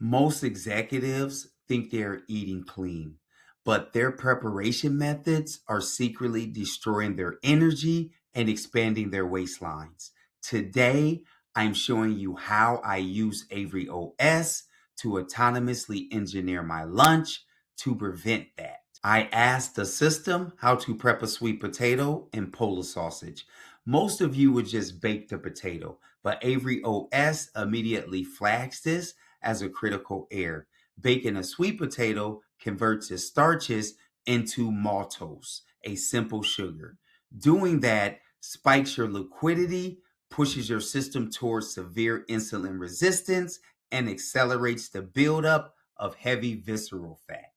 Most executives think they're eating clean, but their preparation methods are secretly destroying their energy and expanding their waistlines. Today, I'm showing you how I use 𝗂𝗡 to autonomously engineer my lunch to prevent that. I asked the system how to prep a sweet potato and Polish sausage. Most of you would just bake the potato, but 𝗂𝗡 immediately flags this as a critical error. Baking a sweet potato converts its starches into maltose, a simple sugar. Doing that spikes your liquidity, pushes your system towards severe insulin resistance, and accelerates the buildup of heavy visceral fat.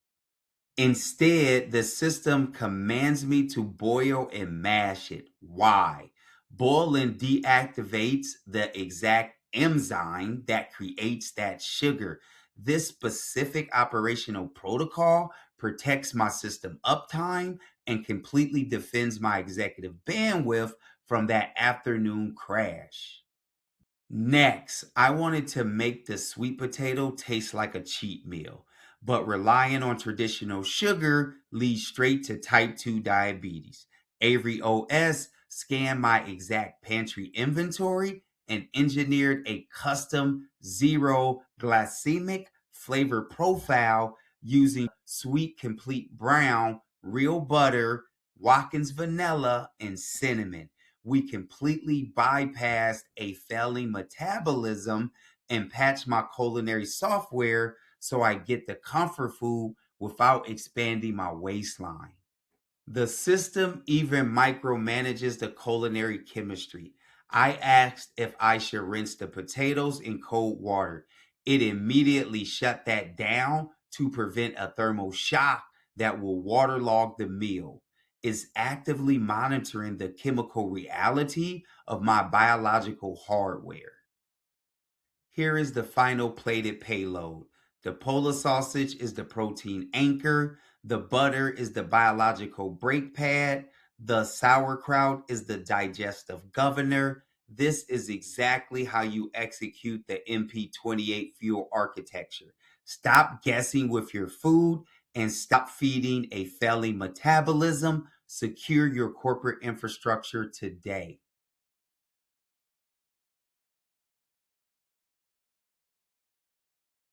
Instead, the system commands me to boil and mash it. Why? Boiling deactivates the exact enzyme that creates that sugar. This specific operational protocol protects my system uptime and completely defends my executive bandwidth from that afternoon crash. Next, I wanted to make the sweet potato taste like a cheat meal, but relying on traditional sugar leads straight to type 2 diabetes. 𝗂𝗡 scanned my exact pantry inventory and engineered a custom zero glycemic flavor profile using sweet complete brown, real butter, Watkins vanilla, and cinnamon. We completely bypassed a failing metabolism and patched my culinary software so I get the comfort food without expanding my waistline. The system even micromanages the culinary chemistry. I asked if I should rinse the potatoes in cold water. It immediately shut that down to prevent a thermal shock that will waterlog the meal. Is actively monitoring the chemical reality of my biological hardware. Here is the final plated payload. The Polish sausage is the protein anchor. The butter is the biological brake pad. The sauerkraut is the digestive governor. This is exactly how you execute the MP28 fuel architecture. Stop guessing with your food and stop feeding a failing metabolism. Secure your corporate infrastructure today.